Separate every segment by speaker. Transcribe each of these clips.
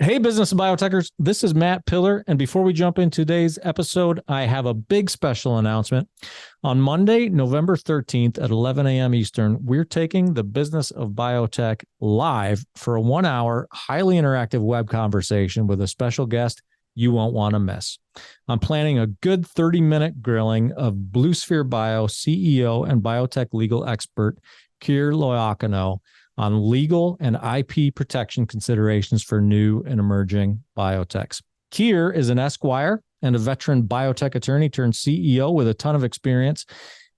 Speaker 1: Hey, Business of Biotechers, this is Matt Pillar. And before we jump into today's episode, I have a big special announcement. On Monday, November 13th at 11 a.m. Eastern, we're taking the Business of Biotech live for a 1-hour, highly interactive web conversation with a special guest you won't want to miss. I'm planning a good 30-minute grilling of Blue Sphere Bio CEO and biotech legal expert, Keir Loiacono, on legal and IP protection considerations for new and emerging biotechs. Keir is an Esquire and a veteran biotech attorney turned CEO with a ton of experience.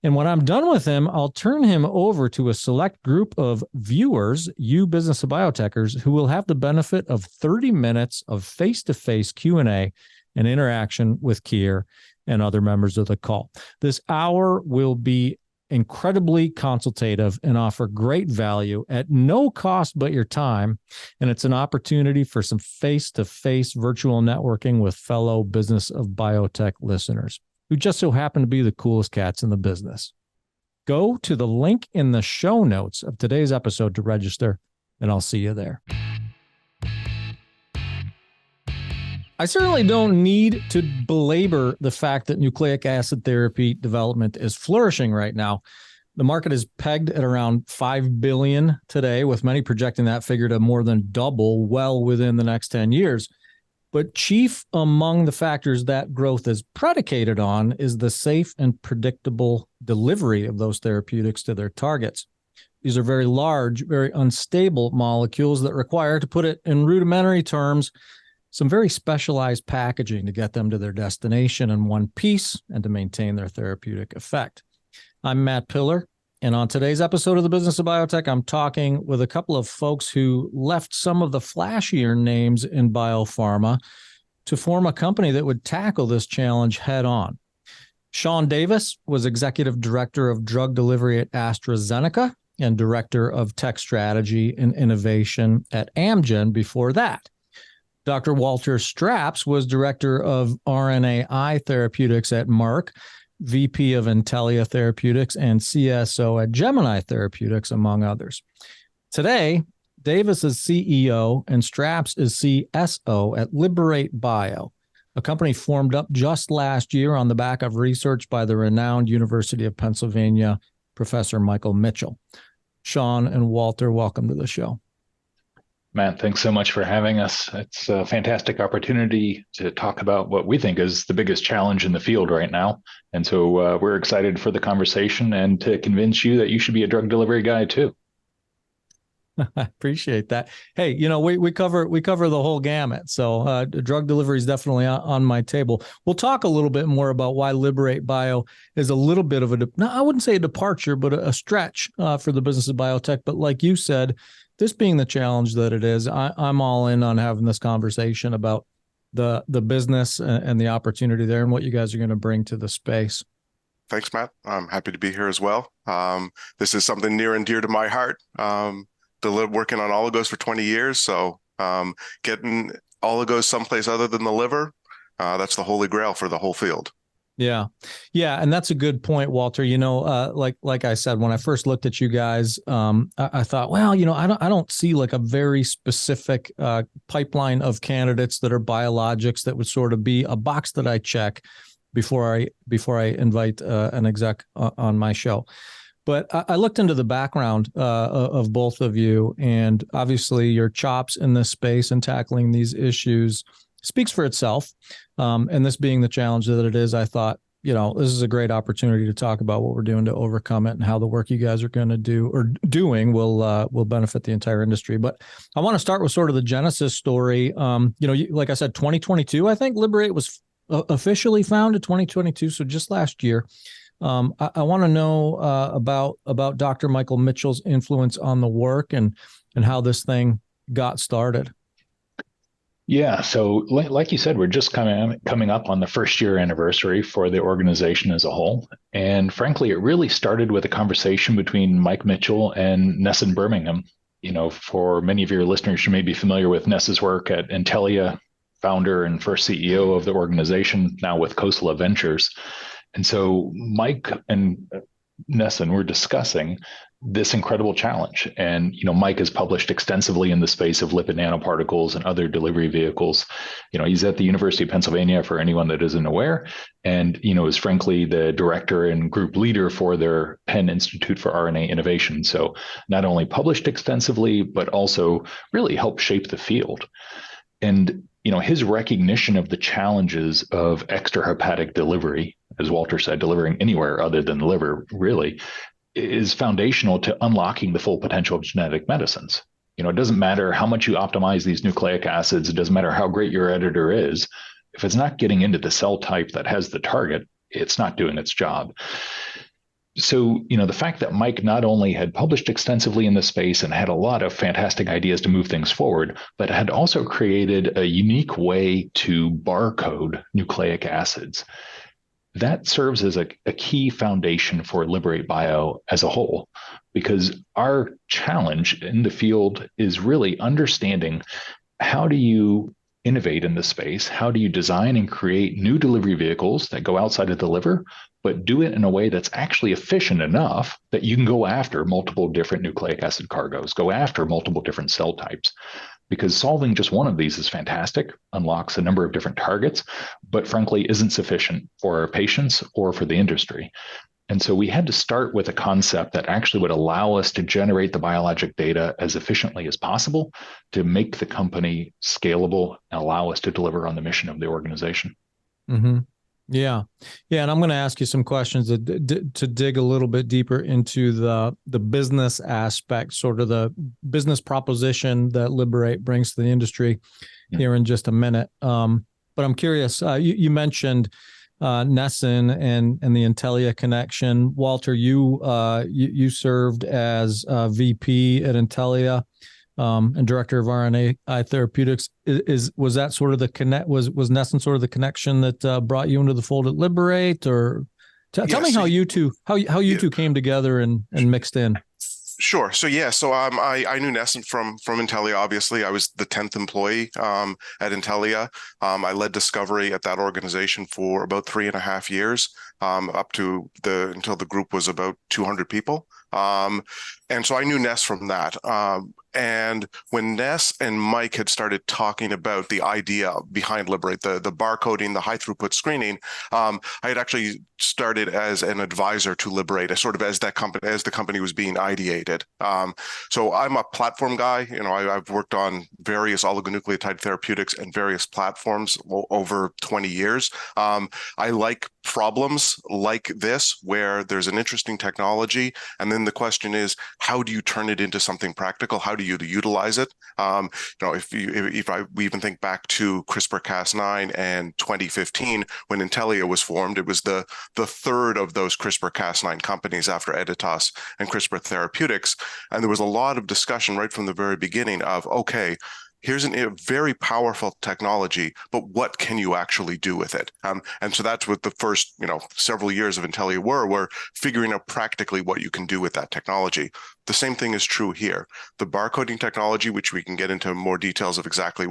Speaker 1: And when I'm done with him, I'll turn him over to a select group of viewers, you Business of Biotechers, who will have the benefit of 30 minutes of face-to-face Q&A and interaction with Keir and other members of the call. This hour will be incredibly consultative and offer great value at no cost but your time. And it's an opportunity for some face-to-face virtual networking with fellow Business of Biotech listeners who just so happen to be the coolest cats in the business. Go to the link in the show notes of today's episode to register, and I'll see you there. I certainly don't need to belabor the fact that nucleic acid therapy development is flourishing right now. The market is pegged at around $5 billion today, with many projecting that figure to more than double well within the next 10 years. But chief among the factors that growth is predicated on is the safe and predictable delivery of those therapeutics to their targets. These are very large, very unstable molecules that require, to put it in rudimentary terms, some very specialized packaging to get them to their destination in one piece and to maintain their therapeutic effect. I'm Matt Pillar, and on today's episode of the Business of Biotech, I'm talking with a couple of folks who left some of the flashier names in biopharma to form a company that would tackle this challenge head on. Shawn Davis was executive director of drug delivery at AstraZeneca and director of tech strategy and innovation at Amgen before that. Dr. Walter Straps was director of RNA therapeutics at Merck, VP of Intellia Therapeutics, and CSO at Gemini Therapeutics, among others. Today, Davis is CEO and Straps is CSO at Liberate Bio, a company formed up just last year on the back of research by the renowned University of Pennsylvania Professor Michael Mitchell. Shawn and Walter, welcome to the show.
Speaker 2: Matt, thanks so much for having us. It's a fantastic opportunity to talk about what we think is the biggest challenge in the field right now. And so we're excited for the conversation and to convince you that you should be a drug delivery guy too.
Speaker 1: I appreciate that. Hey, we cover the whole gamut. So drug delivery is definitely on my table. We'll talk a little bit more about why Liberate Bio is a little bit of I wouldn't say a departure, but a stretch for the Business of Biotech. But like you said, this being the challenge that it is, I'm all in on having this conversation about the business and the opportunity there and what you guys are going to bring to the space.
Speaker 3: Thanks, Matt. I'm happy to be here as well. This is something near and dear to my heart. Working on oligos for 20 years, so getting oligos someplace other than the liver, that's the holy grail for the whole field.
Speaker 1: Yeah. And that's a good point, Walter. Like I said, when I first looked at you guys, I thought, well, I don't see like a very specific pipeline of candidates that are biologics that would sort of be a box that I check before I invite an exec on my show. But I looked into the background of both of you, and obviously your chops in this space and tackling these issues speaks for itself. And this being the challenge that it is, I thought, this is a great opportunity to talk about what we're doing to overcome it and how the work you guys are going to do or doing will benefit the entire industry. But I want to start with sort of the genesis story. Like I said, 2022, I think Liberate was officially founded 2022. So just last year. I want to know about Dr. Michael Mitchell's influence on the work and how this thing got started.
Speaker 2: Yeah, so like you said, we're just coming up on the first year anniversary for the organization as a whole. And frankly, it really started with a conversation between Mike Mitchell and Nessun Birmingham. For many of your listeners, you may be familiar with Ness's work at Intellia, founder and first CEO of the organization, now with Khosla Ventures. And so Mike and Nessun were discussing this incredible challenge. And, Mike has published extensively in the space of lipid nanoparticles and other delivery vehicles. He's at the University of Pennsylvania, for anyone that isn't aware, and, is frankly the director and group leader for their Penn Institute for RNA Innovation. So not only published extensively, but also really helped shape the field. And, his recognition of the challenges of extrahepatic delivery, as Walter said, delivering anywhere other than the liver, really, is foundational to unlocking the full potential of genetic medicines. It doesn't matter how much you optimize these nucleic acids. It doesn't matter how great your editor is. If it's not getting into the cell type that has the target, it's not doing its job. So, the fact that Mike not only had published extensively in this space and had a lot of fantastic ideas to move things forward, but had also created a unique way to barcode nucleic acids, that serves as a key foundation for Liberate Bio as a whole, because our challenge in the field is really understanding, how do you innovate in this space? How do you design and create new delivery vehicles that go outside of the liver, but do it in a way that's actually efficient enough that you can go after multiple different nucleic acid cargoes, go after multiple different cell types? Because solving just one of these is fantastic, unlocks a number of different targets, but frankly isn't sufficient for our patients or for the industry. And so we had to start with a concept that actually would allow us to generate the biologic data as efficiently as possible to make the company scalable and allow us to deliver on the mission of the organization.
Speaker 1: Mm-hmm. Yeah. Yeah. And I'm going to ask you some questions to dig a little bit deeper into the business aspect, sort of the business proposition that Liberate brings to the industry here in just a minute. But I'm curious, you mentioned Nesson and the Intellia connection. Walter, you served as VP at Intellia and director of RNA therapeutics. Was that sort of the connect? Was Nesson sort of the connection that brought you into the fold at Liberate? Or tell me how you two came together and mixed in.
Speaker 3: Sure. So I knew Nesson from Intellia. Obviously, I was the 10th employee at Intellia. I led discovery at that organization for about 3.5 years, until the group was about 200 people. And so I knew Ness from that. And when Ness and Mike had started talking about the idea behind Liberate, the barcoding, the high throughput screening, I had actually started as an advisor to Liberate, as the company was being ideated. So I'm a platform guy. I've worked on various oligonucleotide therapeutics and various platforms over 20 years. I like problems like this, where there's an interesting technology, and then the question is, how do you turn it into something practical? How do you utilize it? We even think back to CRISPR-Cas9 and 2015, when Intellia was formed. It was the third of those CRISPR-Cas9 companies after Editas and CRISPR Therapeutics, and there was a lot of discussion right from the very beginning of, okay, here's a very powerful technology, but what can you actually do with it? And so that's what the first, several years of Intellia were figuring out practically what you can do with that technology. The same thing is true here. The barcoding technology, which we can get into more details of exactly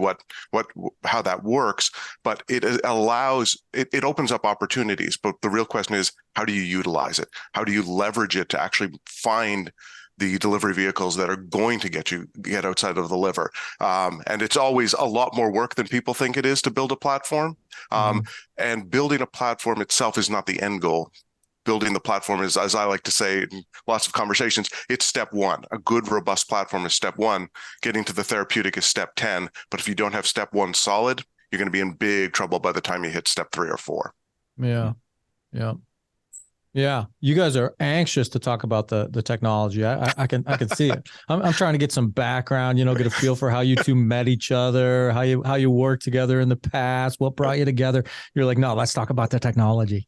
Speaker 3: how that works, but it opens up opportunities. But the real question is, how do you utilize it? How do you leverage it to actually find the delivery vehicles that are going to get outside of the liver? And it's always a lot more work than people think it is to build a platform. And building a platform itself is not the end goal. Building the platform is, as I like to say in lots of conversations, it's step one. A good, robust platform is step one. Getting to the therapeutic is step 10. But if you don't have step one solid, you're going to be in big trouble by the time you hit step 3 or 4.
Speaker 1: Yeah. Yeah. Yeah, you guys are anxious to talk about the technology. I can see it. I'm trying to get some background, get a feel for how you two met each other, how you worked together in the past, what brought you together. You're like, no, let's talk about the technology.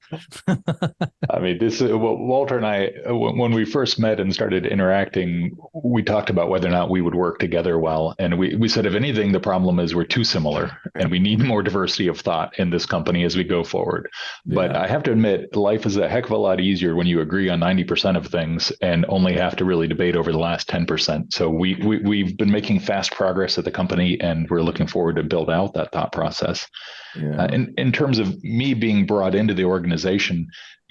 Speaker 2: I mean, this is Walter and I, when we first met and started interacting, we talked about whether or not we would work together well. And we said, if anything, the problem is we're too similar and we need more diversity of thought in this company as we go forward. Yeah. But I have to admit, life is a heck of a lot easier when you agree on 90% of things and only have to really debate over the last 10%. So we've been making fast progress at the company, and we're looking forward to build out that thought process. Yeah. In terms of me being brought into the organization,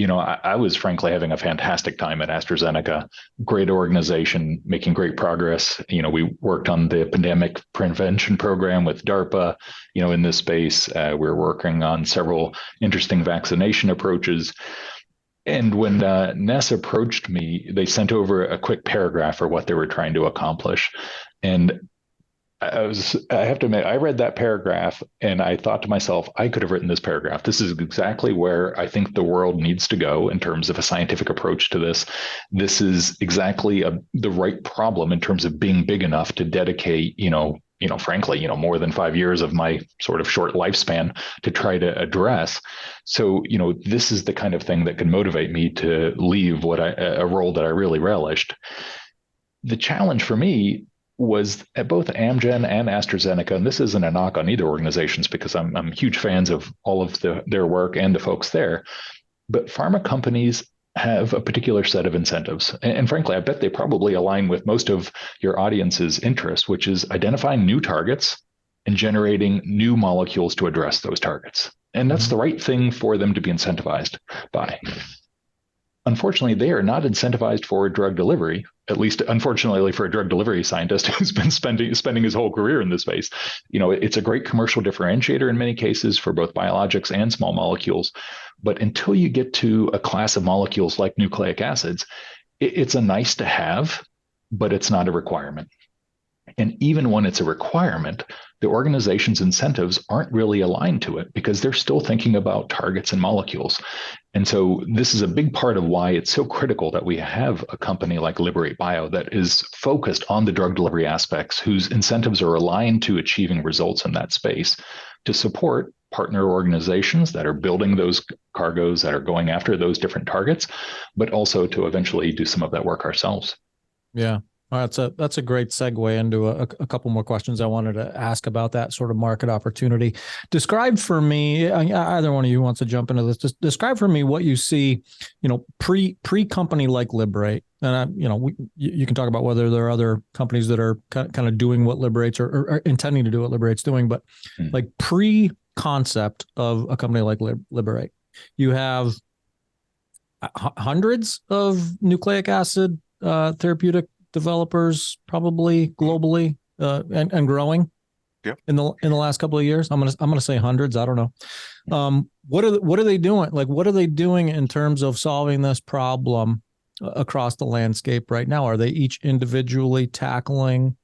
Speaker 2: I was frankly having a fantastic time at AstraZeneca, great organization, making great progress. We worked on the pandemic prevention program with DARPA, in this space. We're working on several interesting vaccination approaches. And when Ness approached me, they sent over a quick paragraph for what they were trying to accomplish. And I have to admit, I read that paragraph and I thought to myself, I could have written this paragraph. This is exactly where I think the world needs to go in terms of a scientific approach to this. This is exactly the right problem in terms of being big enough to dedicate, frankly, more than 5 years of my sort of short lifespan to try to address. So, this is the kind of thing that can motivate me to leave a role that I really relished. The challenge for me was at both Amgen and AstraZeneca, and this isn't a knock on either organizations because I'm huge fans of all of their work and the folks there, but pharma companies have a particular set of incentives. And frankly, I bet they probably align with most of your audience's interests, which is identifying new targets and generating new molecules to address those targets. And that's the right thing for them to be incentivized by. Unfortunately, they are not incentivized for drug delivery, at least unfortunately for a drug delivery scientist who's been spending his whole career in this space. It's a great commercial differentiator in many cases for both biologics and small molecules. But until you get to a class of molecules like nucleic acids, it's a nice to have, but it's not a requirement. And even when it's a requirement, the organization's incentives aren't really aligned to it because they're still thinking about targets and molecules. And so this is a big part of why it's so critical that we have a company like Liberate Bio that is focused on the drug delivery aspects, whose incentives are aligned to achieving results in that space, to support partner organizations that are building those cargoes that are going after those different targets, but also to eventually do some of that work ourselves.
Speaker 1: Yeah. That's a great segue into a couple more questions I wanted to ask about that sort of market opportunity. Describe for me, either one of you wants to jump into this. Just describe for me what you see, pre company like Liberate, and you can talk about whether there are other companies that are kind of doing what Liberate's or intending to do what Liberate's doing, but like pre concept of a company like Liberate, you have hundreds of nucleic acid therapeutic developers probably globally and growing in the last couple of years. I'm gonna say hundreds. I don't know. What are they doing? Like, what are they doing in terms of solving this problem across the landscape right now? Are they each individually tackling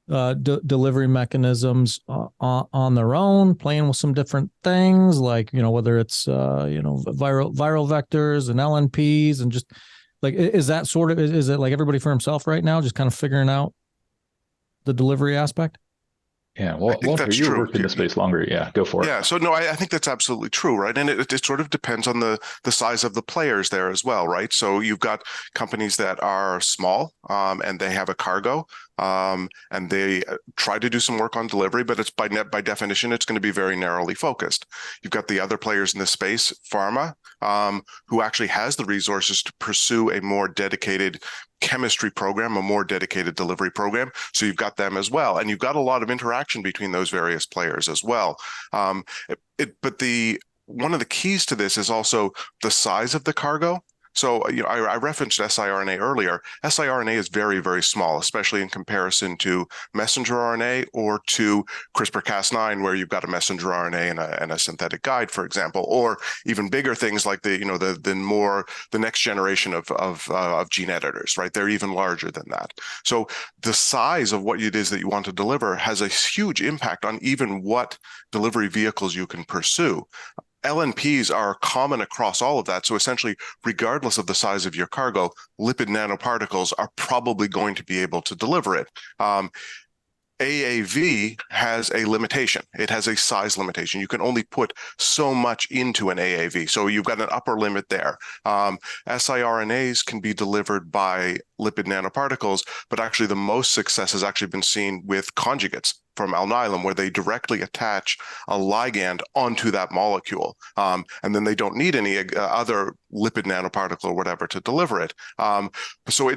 Speaker 1: delivery mechanisms on their own, playing with some different things, like whether it's viral vectors and LNPs and just like, is that sort of, is it like everybody for himself right now, just kind of figuring out the delivery aspect?
Speaker 2: Yeah, well, Walter, you worked in the space longer. Yeah, go for it.
Speaker 3: Yeah, so no, I think that's absolutely true, right? And it sort of depends on the size of the players there as well, right? So you've got companies that are small and they have a cargo and they try to do some work on delivery, but it's by definition, it's going to be very narrowly focused. You've got the other players in this space, pharma, who actually has the resources to pursue a more dedicated chemistry program, a more dedicated delivery program. So you've got them as well. And you've got a lot of interaction between those various players as well. But one of the keys to this is also the size of the cargo. So I referenced siRNA earlier. siRNA is very, very small, especially in comparison to messenger RNA or to CRISPR-Cas9, where you've got a messenger RNA and a synthetic guide, for example, or even bigger things like the next generation of gene editors, right? They're even larger than that. So the size of what it is that you want to deliver has a huge impact on even what delivery vehicles you can pursue. LNPs are common across all of that. So essentially, regardless of the size of your cargo, lipid nanoparticles are probably going to be able to deliver it. AAV has a limitation. It has a size limitation. You can only put so much into an AAV. So you've got an upper limit there. siRNAs can be delivered by lipid nanoparticles, but actually the most success has actually been seen with conjugates from Alnylam, where they directly attach a ligand onto that molecule. And then they don't need any other lipid nanoparticle or whatever to deliver it. So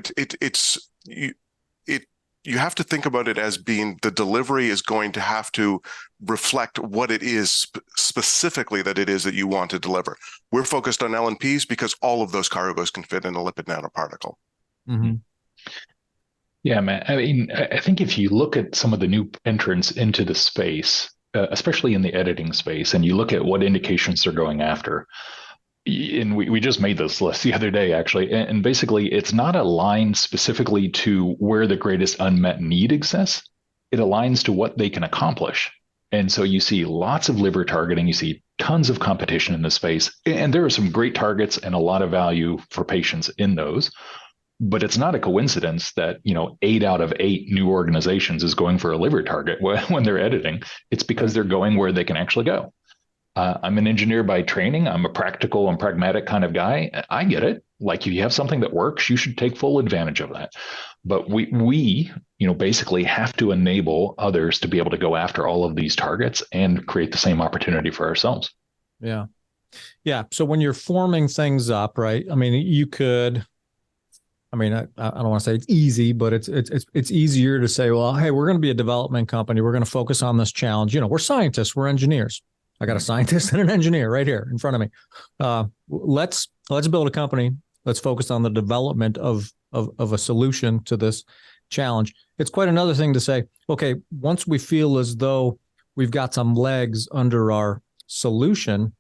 Speaker 3: you have to think about it as being the delivery is going to have to reflect what it is specifically that it is that you want to deliver. We're focused on LNPs because all of those cargoes can fit in a lipid nanoparticle.
Speaker 1: Mm-hmm.
Speaker 2: Yeah, man. I mean, I think if you look at some of the new entrants into the space, especially in the editing space, and you look at what indications they're going after, and we just made this list the other day, actually, and basically it's not aligned specifically to where the greatest unmet need exists. It aligns to what they can accomplish. And so you see lots of liver targeting, you see tons of competition in the space, and there are some great targets and a lot of value for patients in those. But it's not a coincidence that, 8 out of 8 new organizations is going for a liver target when they're editing. It's because they're going where they can actually go. I'm an engineer by training. I'm a practical and pragmatic kind of guy. I get it. Like, if you have something that works, you should take full advantage of that. But we basically have to enable others to be able to go after all of these targets and create the same opportunity for ourselves.
Speaker 1: Yeah. Yeah. So when you're forming things up, right? I mean, you could, I don't want to say it's easy, but it's easier to say, well, hey, we're going to be a development company. We're going to focus on this challenge. We're scientists, we're engineers. I got a scientist and an engineer right here in front of me. Let's build a company. Let's focus on the development of a solution to this challenge. It's quite another thing to say, okay, once we feel as though we've got some legs under our solution,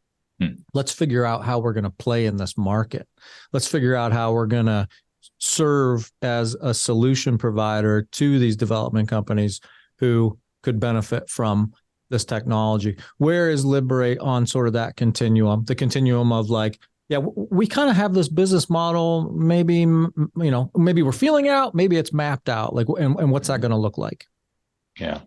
Speaker 1: let's figure out how we're going to play in this market. Let's figure out how we're going to serve as a solution provider to these development companies who could benefit from this technology. Where is Liberate on sort of that continuum, the continuum of like, yeah, we kind of have this business model, maybe we're feeling it out, maybe it's mapped out, like, and what's that going to look like?
Speaker 2: Yeah.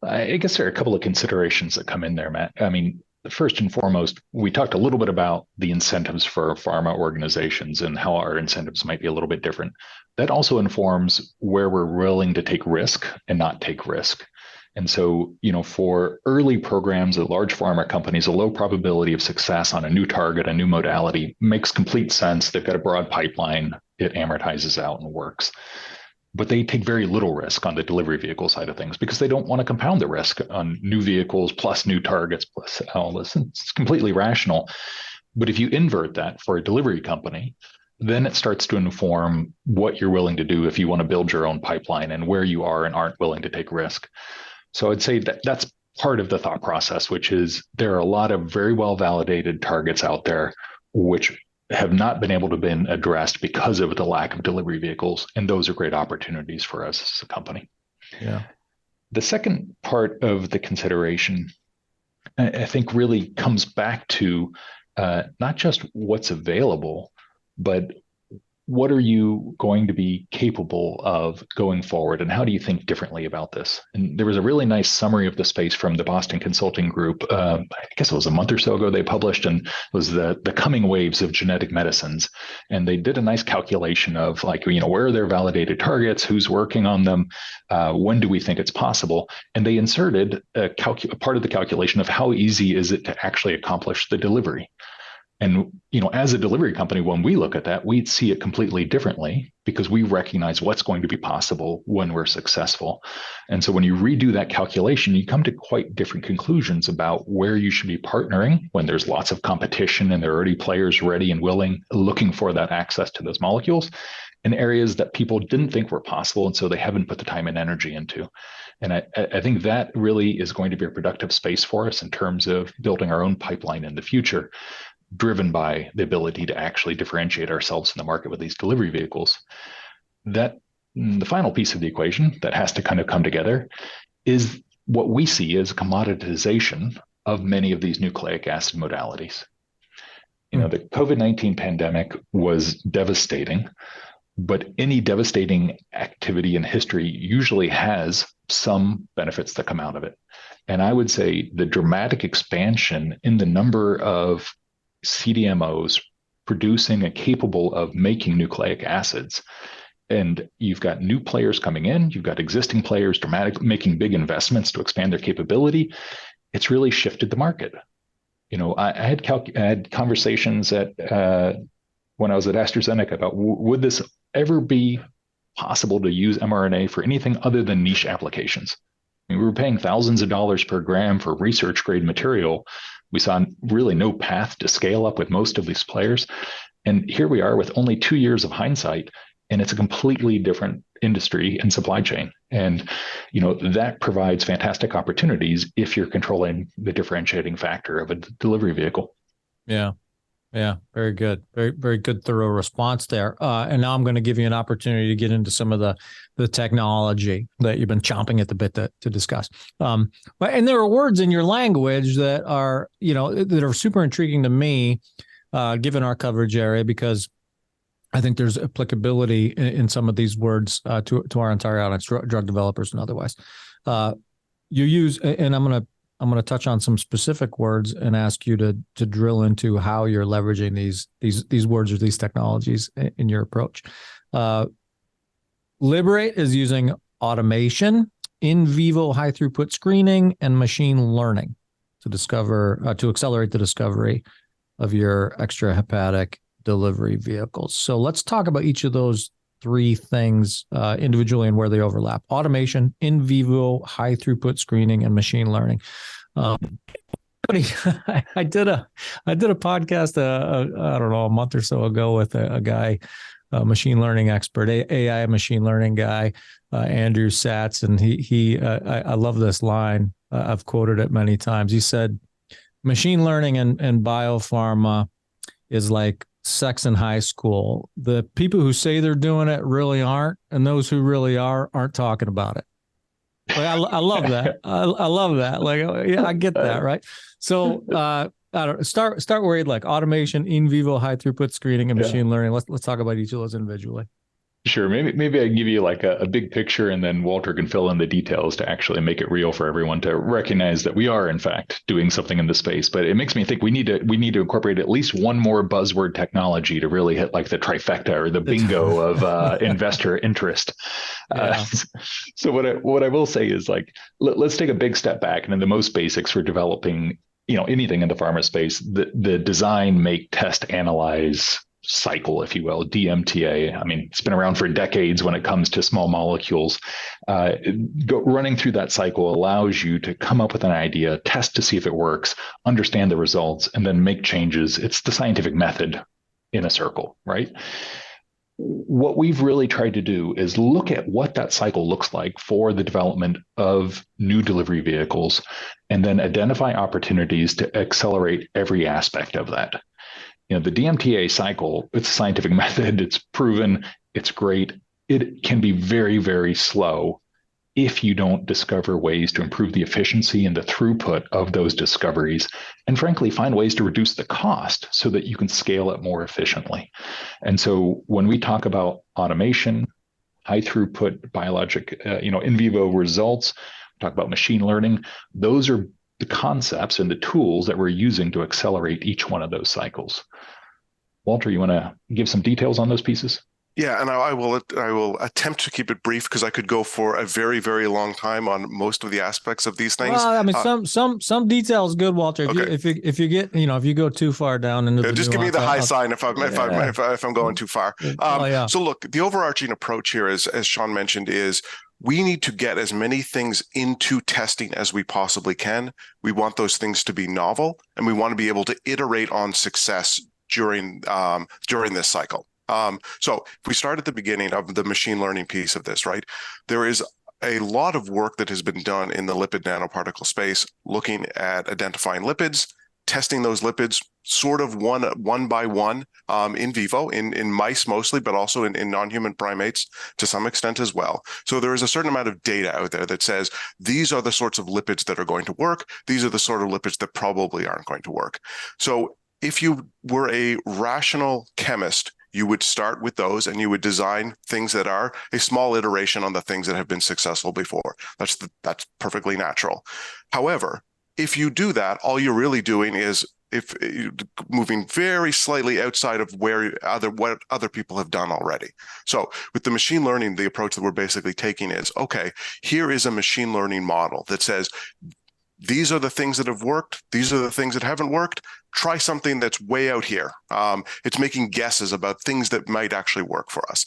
Speaker 2: I guess there are a couple of considerations that come in there, Matt. I mean, first and foremost, we talked a little bit about the incentives for pharma organizations and how our incentives might be a little bit different. That also informs where we're willing to take risk and not take risk. And so, for early programs at large pharma companies, a low probability of success on a new target, a new modality makes complete sense. They've got a broad pipeline. It amortizes out and works. But they take very little risk on the delivery vehicle side of things because they don't want to compound the risk on new vehicles plus new targets plus all this. It's completely rational. But if you invert that for a delivery company, then it starts to inform what you're willing to do if you want to build your own pipeline and where you are and aren't willing to take risk. So I'd say that that's part of the thought process, which is there are a lot of very well validated targets out there which have not been able to been addressed because of the lack of delivery vehicles. And those are great opportunities for us as a company.
Speaker 1: Yeah.
Speaker 2: The second part of the consideration, I think, really comes back to not just what's available, but what are you going to be capable of going forward? And how do you think differently about this? And there was a really nice summary of the space from the Boston Consulting Group. I guess it was a month or so ago they published, and it was the coming waves of genetic medicines. And they did a nice calculation of where are their validated targets, who's working on them, when do we think it's possible? And they inserted a part of the calculation of how easy is it to actually accomplish the delivery. And, as a delivery company, when we look at that, we see it completely differently because we recognize what's going to be possible when we're successful. And so when you redo that calculation, you come to quite different conclusions about where you should be partnering when there's lots of competition and there are already players ready and willing, looking for that access to those molecules, in areas that people didn't think were possible. And so they haven't put the time and energy into. And I think that really is going to be a productive space for us in terms of building our own pipeline in the future, driven by the ability to actually differentiate ourselves in the market with these delivery vehicles. That the final piece of the equation that has to kind of come together is what we see as commoditization of many of these nucleic acid modalities. The COVID-19 pandemic was devastating, but any devastating activity in history usually has some benefits that come out of it. And I would say the dramatic expansion in the number of CDMOs producing and capable of making nucleic acids. And you've got new players coming in, you've got existing players making big investments to expand their capability. It's really shifted the market. I had conversations when I was at AstraZeneca about would this ever be possible to use mRNA for anything other than niche applications. I mean, we were paying thousands of dollars per gram for research grade material. We saw really no path to scale up with most of these players. And here we are with only 2 years of hindsight, and it's a completely different industry and supply chain. And, that provides fantastic opportunities if you're controlling the differentiating factor of a delivery vehicle.
Speaker 1: Yeah. Yeah, very good. Very, very good, thorough response there. And now I'm going to give you an opportunity to get into some of the technology that you've been chomping at the bit to discuss. And there are words in your language that are, that are super intriguing to me, given our coverage area, because I think there's applicability in some of these words to our entire audience, drug developers and otherwise. You use, and I'm going to touch on some specific words and ask you to drill into how you're leveraging these words or these technologies in your approach. Liberate is using automation, in vivo high throughput screening, and machine learning to accelerate the discovery of your extrahepatic delivery vehicles. So let's talk about each of those three things individually and where they overlap. Automation, in vivo, high throughput screening, and machine learning. I did a podcast, I don't know, a month or so ago with a guy, a machine learning expert, AI machine learning guy, Andrew Satz. And I love this line. I've quoted it many times. He said, machine learning and biopharma is like sex in high school. The people who say they're doing it really aren't, and those who really aren't talking about it. Like, I love that. I love that. Like, yeah, I get that, right? So, I don't start where you'd like. Automation, in vivo, high throughput screening, and machine learning. Let's talk about each of those individually.
Speaker 2: Sure. Maybe I can give you like a big picture, and then Walter can fill in the details to actually make it real for everyone to recognize that we are in fact doing something in the space. But it makes me think we need to incorporate at least one more buzzword technology to really hit like the trifecta or the bingo of investor interest.
Speaker 1: Yeah.
Speaker 2: So what I will say is, like, let's take a big step back, and in the most basics for developing anything in the pharma space, the design, make, test, analyze cycle, if you will, DMTA. I mean, it's been around for decades when it comes to small molecules. Running through that cycle allows you to come up with an idea, test to see if it works, understand the results, and then make changes. It's the scientific method in a circle, right? What we've really tried to do is look at what that cycle looks like for the development of new delivery vehicles, and then identify opportunities to accelerate every aspect of that. The DMTA cycle, it's a scientific method. It's proven. It's great. It can be very, very slow if you don't discover ways to improve the efficiency and the throughput of those discoveries, and frankly, find ways to reduce the cost so that you can scale it more efficiently. And so when we talk about automation, high throughput biologic, in vivo results, we talk about machine learning, those are the concepts and the tools that we're using to accelerate each one of those cycles. Walter, you want to give some details on those pieces?
Speaker 3: Yeah, and I will attempt to keep it brief, because I could go for a very, very long time on most of the aspects of these things.
Speaker 1: Well, I mean, some details good, Walter. If you get if you go too far down into the
Speaker 3: just give me the high sign if I'm going too far.
Speaker 1: Yeah.
Speaker 3: So look, the overarching approach here is, as Shawn mentioned, is we need to get as many things into testing as we possibly can. We want those things to be novel, and we want to be able to iterate on success during this cycle. So if we start at the beginning of the machine learning piece of this, right, there is a lot of work that has been done in the lipid nanoparticle space, looking at identifying lipids, testing those lipids sort of one by one in vivo, in mice mostly, but also in non-human primates to some extent as well. So there is a certain amount of data out there that says these are the sorts of lipids that are going to work. These are the sort of lipids that probably aren't going to work. So if you were a rational chemist, you would start with those, and you would design things that are a small iteration on the things that have been successful before. That's perfectly natural. However, if you do that, all you're really doing is moving very slightly outside of what other people have done already. So with the machine learning, the approach that we're basically taking is, okay, here is a machine learning model that says, these are the things that have worked. These are the things that haven't worked. Try something that's way out here. It's making guesses about things that might actually work for us,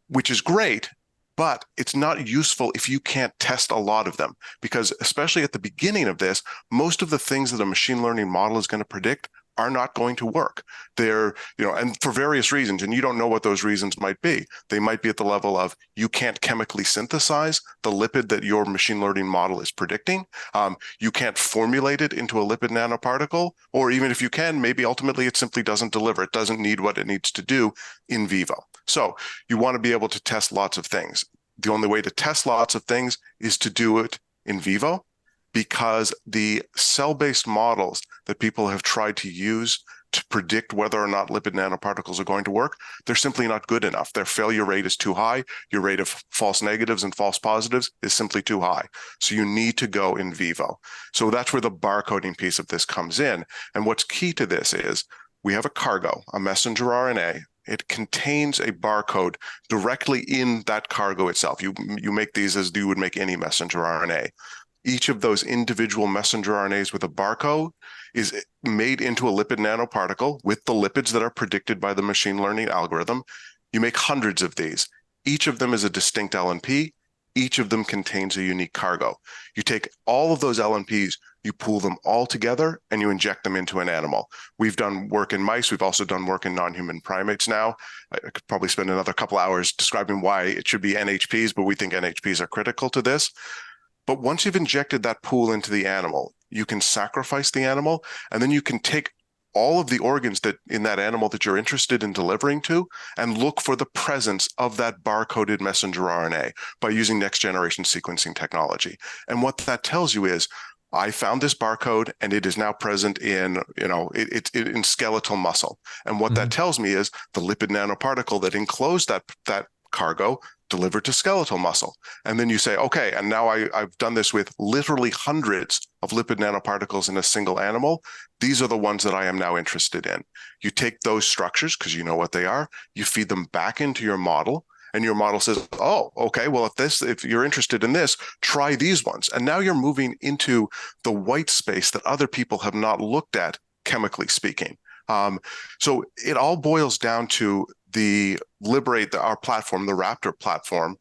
Speaker 3: which is great but it's not useful if you can't test a lot of them, because especially at the beginning of this, most of the things that a machine learning model is going to predict are not going to work. They're, and for various reasons, and you don't know what those reasons might be. They might be at the level of you can't chemically synthesize the lipid that your machine learning model is predicting. You can't formulate it into a lipid nanoparticle, or even if you can, maybe ultimately it simply doesn't deliver. It doesn't need what it needs to do in vivo. So you want to be able to test lots of things. The only way to test lots of things is to do it in vivo, because the cell-based models that people have tried to use to predict whether or not lipid nanoparticles are going to work, they're simply not good enough. Their failure rate is too high. Your rate of false negatives and false positives is simply too high. So you need to go in vivo. So that's where the barcoding piece of this comes in. And what's key to this is we have a cargo, a messenger RNA. It contains a barcode directly in that cargo itself. You make these as you would make any messenger RNA. Each of those individual messenger RNAs with a barcode is made into a lipid nanoparticle with the lipids that are predicted by the machine learning algorithm. You make hundreds of these. Each of them is a distinct LNP. Each of them contains a unique cargo. You take all of those LNPs, you pool them all together, and you inject them into an animal. We've done work in mice. We've also done work in non-human primates now. I could probably spend another couple hours describing why it should be NHPs, but we think NHPs are critical to this. But once you've injected that pool into the animal, you can sacrifice the animal, and then you can take all of the organs that in that animal that you're interested in delivering to and look for the presence of that barcoded messenger RNA by using next generation sequencing technology. And what that tells you is, I found this barcode and it is now present in, in skeletal muscle. And what that tells me is the lipid nanoparticle that enclosed that cargo delivered to skeletal muscle. And then you say, okay, and now I've done this with literally hundreds of lipid nanoparticles in a single animal. These are the ones that I am now interested in. You take those structures, because you know what they are, you feed them back into your model, and your model says, oh, okay, well, if you're interested in this, try these ones. And now you're moving into the white space that other people have not looked at, chemically speaking. So it all boils down to the Liberate, our platform, the Raptor platform,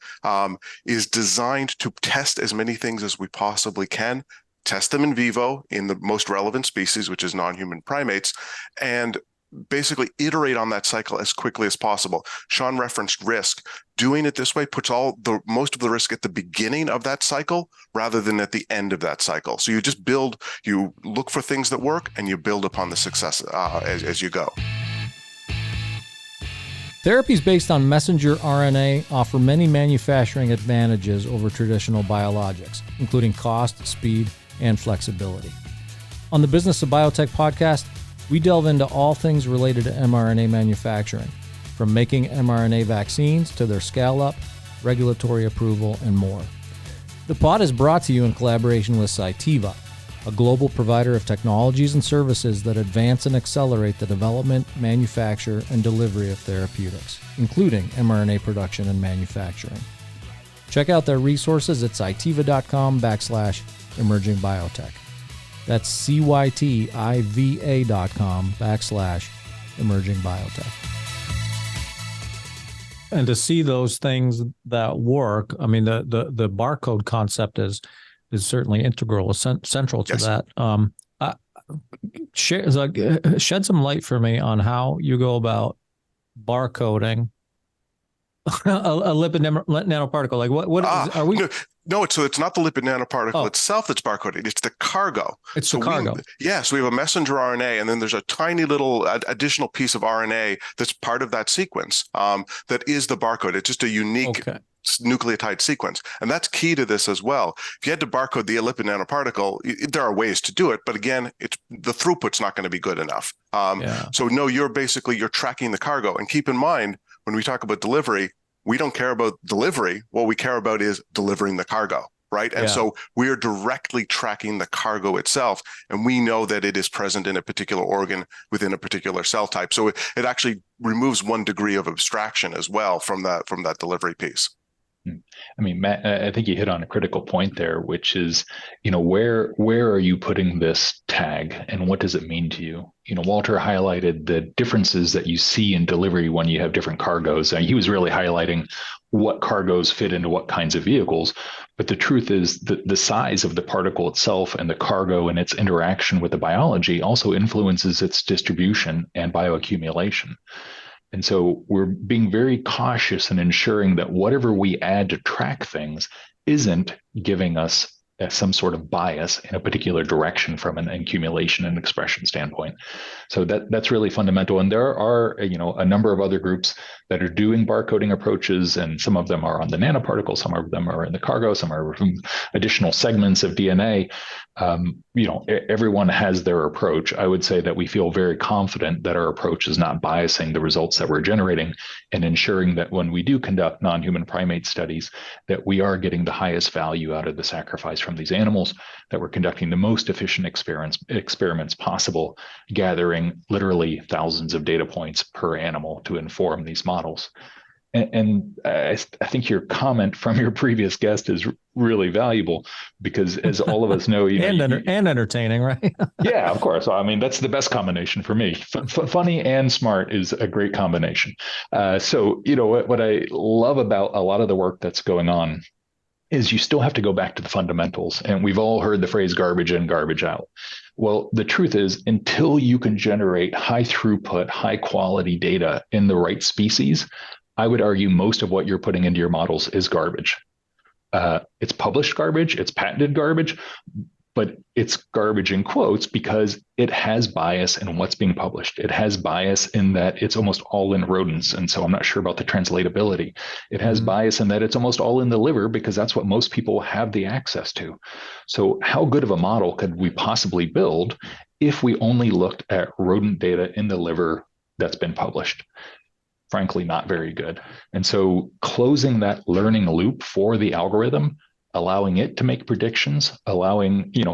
Speaker 3: is designed to test as many things as we possibly can, test them in vivo in the most relevant species, which is non-human primates, and basically iterate on that cycle as quickly as possible. Shawn referenced risk. Doing it this way puts most of the risk at the beginning of that cycle rather than at the end of that cycle. So you look for things that work, and you build upon the success as you go.
Speaker 1: Therapies based on messenger RNA offer many manufacturing advantages over traditional biologics, including cost, speed, and flexibility. On the Business of Biotech podcast, we delve into all things related to mRNA manufacturing, from making mRNA vaccines to their scale-up, regulatory approval, and more. The pod is brought to you in collaboration with Cytiva, a global provider of technologies and services that advance and accelerate the development, manufacture, and delivery of therapeutics, including mRNA production and manufacturing. Check out their resources at cytiva.com/emerging biotech. That's CYTIVA.com/emerging biotech. And to see those things that work, I mean, the barcode concept is certainly integral, central to that. Shed some light for me on how you go about barcoding a lipid nanoparticle. Like are we?
Speaker 3: No, so it's not the lipid nanoparticle itself that's barcoded. It's the cargo.
Speaker 1: It's the cargo.
Speaker 3: So we have a messenger RNA, and then there's a tiny little additional piece of RNA that's part of that sequence that is the barcode. It's just a unique nucleotide sequence. And that's key to this as well. If you had to barcode the lipid nanoparticle, there are ways to do it. But again, the throughput's not going to be good enough. So no, you're tracking the cargo. And keep in mind, when we talk about delivery, we don't care about delivery. What we care about is delivering the cargo, right? And so we are directly tracking the cargo itself, and we know that it is present in a particular organ within a particular cell type. So it actually removes one degree of abstraction as well from that delivery piece.
Speaker 2: I mean, Matt, I think you hit on a critical point there, which is, where are you putting this tag and what does it mean to you? Walter highlighted the differences that you see in delivery when you have different cargoes. He was really highlighting what cargoes fit into what kinds of vehicles. But the truth is that the size of the particle itself and the cargo and its interaction with the biology also influences its distribution and bioaccumulation. And so we're being very cautious in ensuring that whatever we add to track things isn't giving us some sort of bias in a particular direction from an accumulation and expression standpoint. So that's really fundamental. And there are, a number of other groups that are doing barcoding approaches, and some of them are on the nanoparticle, some of them are in the cargo, some are from additional segments of DNA. Everyone has their approach. I would say that we feel very confident that our approach is not biasing the results that we're generating, and ensuring that when we do conduct non-human primate studies, that we are getting the highest value out of the sacrifice from these animals, that we're conducting the most efficient experiments possible, gathering literally thousands of data points per animal to inform these models. And I think your comment from your previous guest is really valuable, because as all of us know,
Speaker 1: and entertaining, right?
Speaker 2: Yeah, of course. I mean, that's the best combination for me. Funny and smart is a great combination. So, what I love about a lot of the work that's going on is you still have to go back to the fundamentals. And we've all heard the phrase garbage in, garbage out. Well, the truth is, until you can generate high throughput, high quality data in the right species, I would argue most of what you're putting into your models is garbage. It's published garbage, it's patented garbage, but it's garbage in quotes because it has bias in what's being published. It has bias in that it's almost all in rodents. And so I'm not sure about the translatability. It has bias in that it's almost all in the liver because that's what most people have the access to. So how good of a model could we possibly build if we only looked at rodent data in the liver that's been published? Frankly, not very good. And so closing that learning loop for the algorithm, allowing it to make predictions,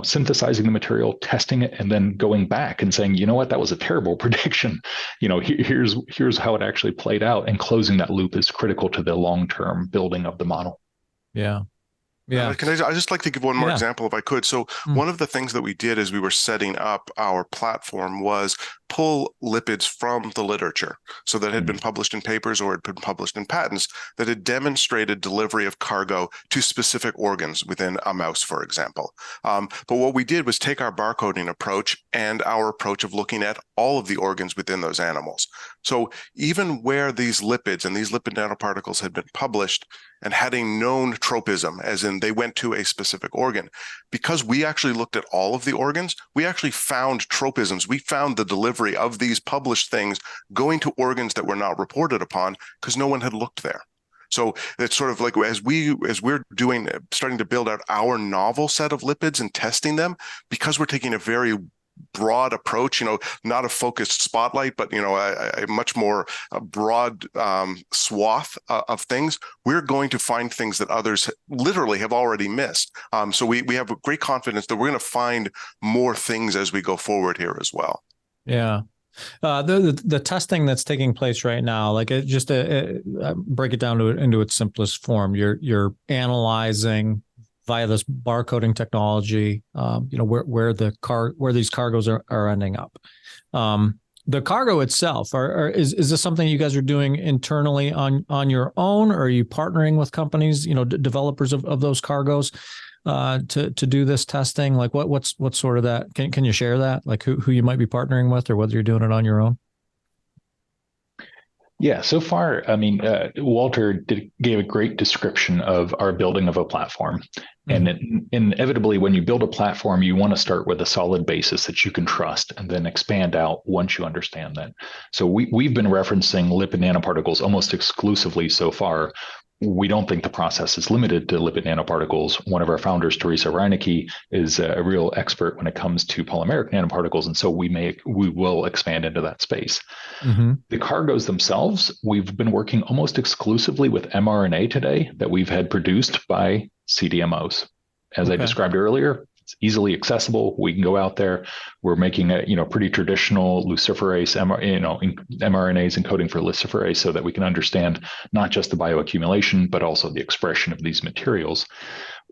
Speaker 2: synthesizing the material, testing it, and then going back and saying, that was a terrible prediction. Here's how it actually played out, and closing that loop is critical to the long-term building of the model.
Speaker 1: Yeah. Yeah.
Speaker 3: I just like to give one more example if I could. So one of the things that we did as we were setting up our platform was pull lipids from the literature. So that had been published in papers or had been published in patents that had demonstrated delivery of cargo to specific organs within a mouse, for example. But what we did was take our barcoding approach and our approach of looking at all of the organs within those animals. So even where these lipids and these lipid nanoparticles had been published and had a known tropism, as in they went to a specific organ, because we actually looked at all of the organs, we actually found tropisms. We found the delivery of these published things going to organs that were not reported upon because no one had looked there. So it's sort of like as we're starting to build out our novel set of lipids and testing them, because we're taking a very broad approach, not a focused spotlight, but a much more broad swath of things. We're going to find things that others literally have already missed. So we have great confidence that we're going to find more things as we go forward here as well.
Speaker 1: Yeah. The testing that's taking place right now, break it down into its simplest form. You're analyzing via this barcoding technology, where these cargoes are ending up. The cargo itself, is this something you guys are doing internally on your own, or are you partnering with companies, developers of those cargoes, to do this testing? Like what's sort of that? Can you share that? Like who you might be partnering with, or whether you're doing it on your own?
Speaker 2: Yeah, so far, Walter gave a great description of our building of a platform. And inevitably, when you build a platform, you want to start with a solid basis that you can trust and then expand out once you understand that. So we've been referencing lipid nanoparticles almost exclusively so far. We don't think the process is limited to lipid nanoparticles. One of our founders, Teresa Reinecke, is a real expert when it comes to polymeric nanoparticles. And so we will expand into that space. The cargoes themselves, we've been working almost exclusively with mRNA today that we've had produced by CDMOs. As I described earlier, It's easily accessible. We can go out there. We're making a pretty traditional luciferase, mRNAs encoding for luciferase so that we can understand not just the bioaccumulation, but also the expression of these materials.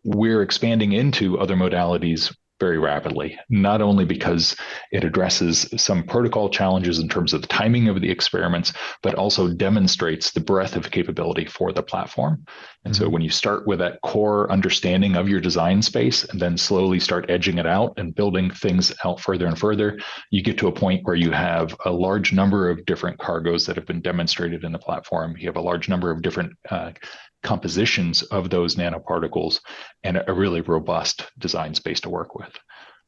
Speaker 2: We're expanding into other modalities very rapidly, not only because it addresses some protocol challenges in terms of the timing of the experiments, but also demonstrates the breadth of capability for the platform. And so when you start with that core understanding of your design space and then slowly start edging it out and building things out further and further, you get to a point where you have a large number of different cargoes that have been demonstrated in the platform. You have a large number of different compositions of those nanoparticles and a really robust design space to work with.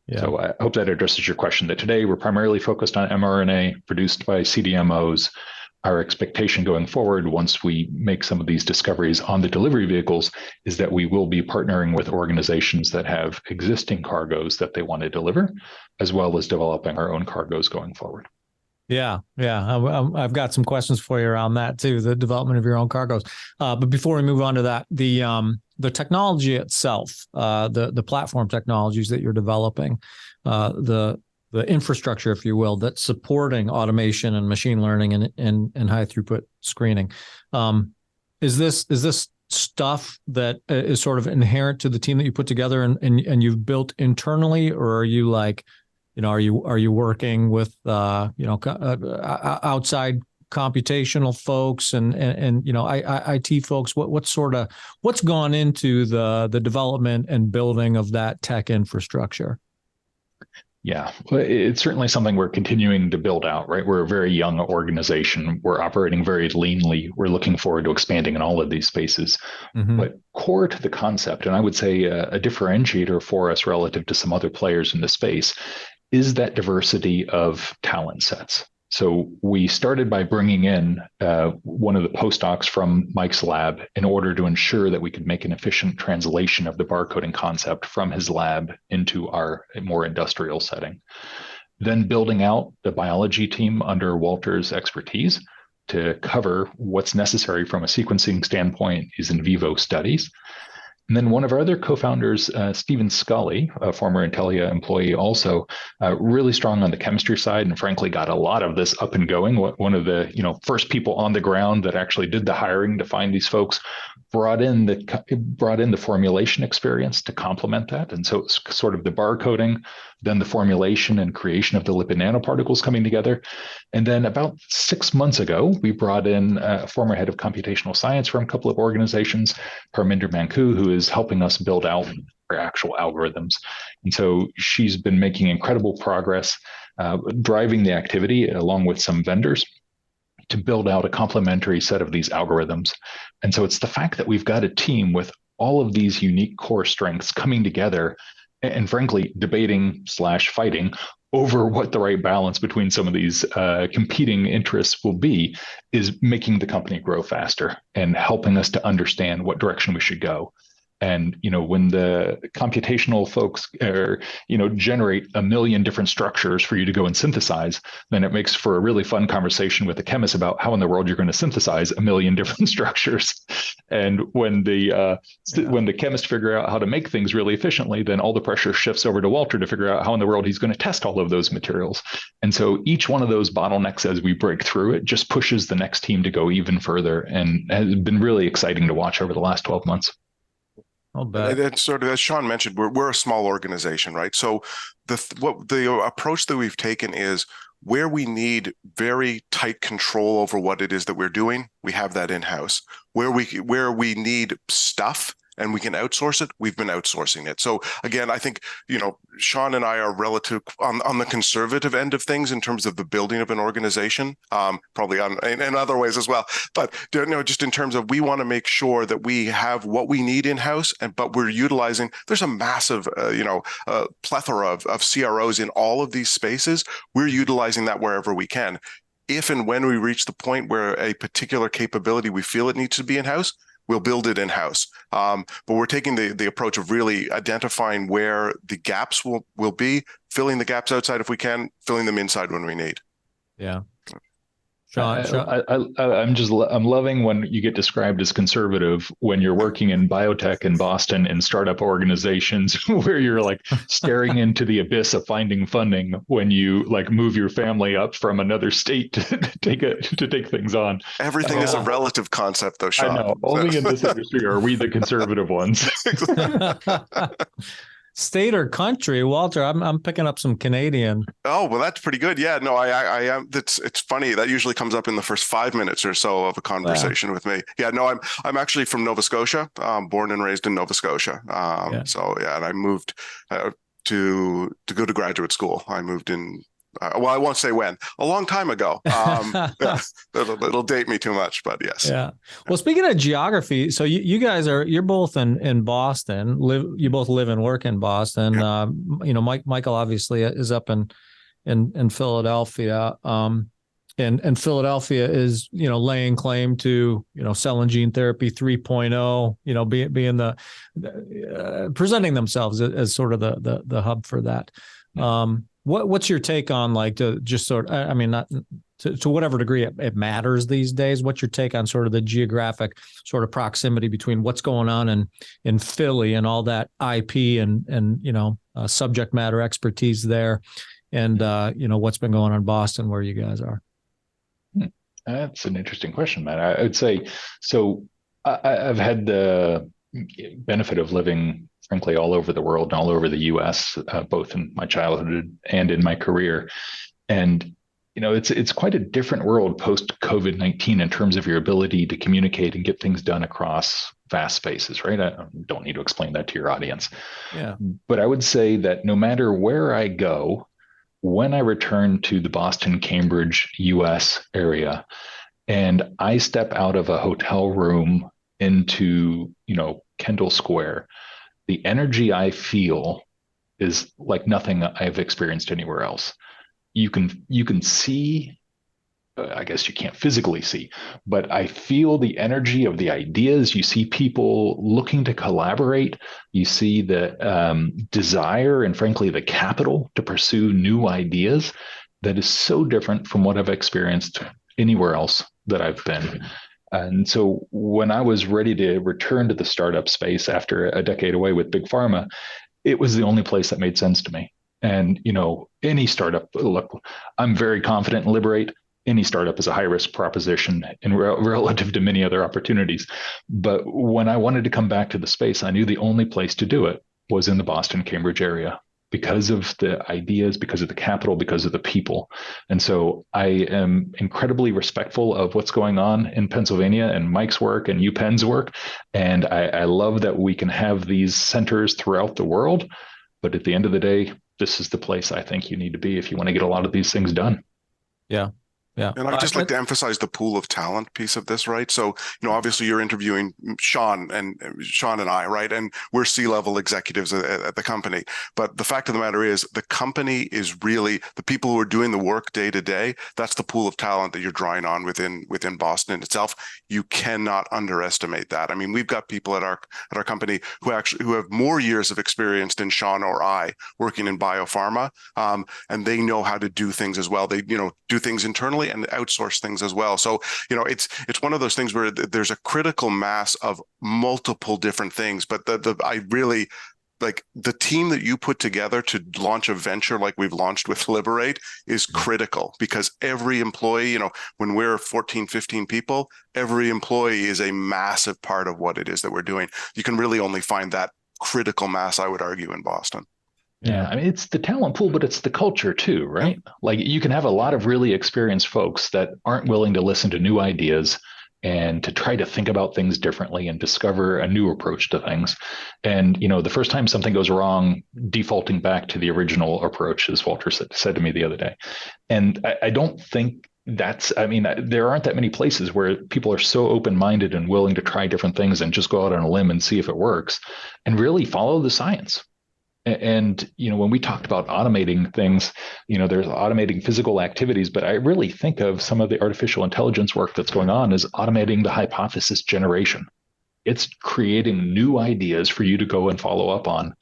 Speaker 2: Yeah. So I hope that addresses your question, that today we're primarily focused on mRNA produced by CDMOs. Our expectation going forward, once we make some of these discoveries on the delivery vehicles, is that we will be partnering with organizations that have existing cargoes that they want to deliver, as well as developing our own cargoes going forward.
Speaker 1: Yeah. I've got some questions for you around that too, the development of your own cargoes. But before we move on to that, the technology itself, the platform technologies that you're developing, the infrastructure, if you will, that's supporting automation and machine learning and high throughput screening. Is this stuff that is sort of inherent to the team that you put together and you've built internally, or are you like, are you working with outside computational folks and IT folks? What's gone into the development and building of that tech infrastructure?
Speaker 2: Yeah, it's certainly something we're continuing to build out, right? We're a very young organization. We're operating very leanly. We're looking forward to expanding in all of these spaces. But core to the concept, and I would say a differentiator for us relative to some other players in the space, is that diversity of talent sets. So we started by bringing in one of the postdocs from Mike's lab in order to ensure that we could make an efficient translation of the barcoding concept from his lab into our more industrial setting. Then building out the biology team under Walter's expertise to cover what's necessary from a sequencing standpoint is in vivo studies. And then one of our other co-founders, Stephen Scully, a former Intellia employee, also really strong on the chemistry side, and frankly got a lot of this up and going. One of the first people on the ground that actually did the hiring to find these folks, brought in the formulation experience to complement that. And so it's sort of the barcoding, then the formulation and creation of the lipid nanoparticles coming together. And then about 6 months ago, we brought in a former head of computational science from a couple of organizations, Parminder Manku, who is helping us build out our actual algorithms. And so she's been making incredible progress, driving the activity along with some vendors to build out a complementary set of these algorithms. And so it's the fact that we've got a team with all of these unique core strengths coming together and frankly debating/fighting over what the right balance between some of these competing interests will be, is making the company grow faster and helping us to understand what direction we should go. And when the computational folks generate a million different structures for you to go and synthesize, then it makes for a really fun conversation with the chemist about how in the world you're going to synthesize a million different structures. And when the chemists figure out how to make things really efficiently, then all the pressure shifts over to Walter to figure out how in the world he's going to test all of those materials. And so each one of those bottlenecks, as we break through it, just pushes the next team to go even further, and has been really exciting to watch over the last 12 months.
Speaker 3: And sort of, as Shawn mentioned, we're a small organization, right? So the approach that we've taken is, where we need very tight control over what it is that we're doing, we have that in-house. Where we need stuff and we can outsource it, we've been outsourcing it. So again, I think, Shawn and I are relative on the conservative end of things in terms of the building of an organization, probably in other ways as well. But just in terms of, we want to make sure that we have what we need in-house, but we're utilizing, there's a massive, plethora of CROs in all of these spaces. We're utilizing that wherever we can. If and when we reach the point where a particular capability we feel it needs to be in-house, we'll build it in-house. But we're taking the approach of really identifying where the gaps will be, filling the gaps outside if we can, filling them inside when we need.
Speaker 1: Yeah. Shawn,
Speaker 2: I'm loving when you get described as conservative when you're working in biotech in Boston in startup organizations where you're like staring into the abyss of finding funding when you like move your family up from another state to take things on.
Speaker 3: Everything is a relative concept, though,
Speaker 2: I
Speaker 3: Shawn.
Speaker 2: know. Only in this industry are we the conservative ones.
Speaker 1: state or country, Walter? I'm picking up some Canadian.
Speaker 3: Oh, well, that's pretty good. Yeah, no, I am. It's funny. That usually comes up in the first 5 minutes or so of a conversation with me. Yeah, no, I'm actually from Nova Scotia, born and raised in Nova Scotia. So yeah, and I moved to go to graduate school. I moved in. Well, I won't say when. A long time ago. It'll date me too much, but yes.
Speaker 1: Yeah. Well, speaking of geography, so you guys you're both in Boston. You both live and work in Boston.
Speaker 3: Yeah.
Speaker 1: Michael obviously is up in Philadelphia. And Philadelphia is laying claim to cell and gene therapy 3.0. Being the presenting themselves as sort of the hub for that. What's your take on not to whatever degree it matters these days? What's your take on sort of the geographic sort of proximity between what's going on in Philly and all that IP and subject matter expertise there, and what's been going on in Boston where you guys are?
Speaker 2: That's an interesting question, Matt. I would say so. I've had the benefit of living, frankly, all over the world and all over the U.S., both in my childhood and in my career. And it's quite a different world post COVID-19 in terms of your ability to communicate and get things done across vast spaces, right? I don't need to explain that to your audience.
Speaker 1: Yeah.
Speaker 2: But I would say that no matter where I go, when I return to the Boston, Cambridge, US area, and I step out of a hotel room into, Kendall Square, the energy I feel is like nothing I've experienced anywhere else. You can see, I guess you can't physically see, but I feel the energy of the ideas. You see people looking to collaborate. You see the desire and frankly, the capital to pursue new ideas that is so different from what I've experienced anywhere else that I've been. And so when I was ready to return to the startup space after a decade away with Big Pharma, it was the only place that made sense to me. And, any startup, look, I'm very confident in Liberate. Any startup is a high risk proposition in relative to many other opportunities. But when I wanted to come back to the space, I knew the only place to do it was in the Boston, Cambridge area because of the ideas, because of the capital, because of the people. And so I am incredibly respectful of what's going on in Pennsylvania and Mike's work and UPenn's work. And I love that we can have these centers throughout the world. But at the end of the day, this is the place I think you need to be if you want to get a lot of these things done.
Speaker 1: Yeah. Yeah.
Speaker 3: And I'd just like to emphasize the pool of talent piece of this, right? So, obviously you're interviewing Shawn and I, right? And we're C-level executives at the company. But the fact of the matter is the company is really the people who are doing the work day to day. That's the pool of talent that you're drawing on within Boston itself. You cannot underestimate that. I mean, we've got people at our company who have more years of experience than Shawn or I working in biopharma. And they know how to do things as well. They, do things internally and outsource things as well. So, it's one of those things where there's a critical mass of multiple different things, but I really like the team that you put together to launch a venture like we've launched with Liberate is critical because every employee, when we're 14, 15 people, every employee is a massive part of what it is that we're doing. You can really only find that critical mass, I would argue, in Boston.
Speaker 2: Yeah, I mean, it's the talent pool, but it's the culture too, right? Yeah. Like you can have a lot of really experienced folks that aren't willing to listen to new ideas and to try to think about things differently and discover a new approach to things. And, the first time something goes wrong, defaulting back to the original approach, as Walter said to me the other day. And I don't think there aren't that many places where people are so open-minded and willing to try different things and just go out on a limb and see if it works and really follow the science. And, when we talked about automating things, there's automating physical activities, but I really think of some of the artificial intelligence work that's going on as automating the hypothesis generation. It's creating new ideas for you to go and follow up on.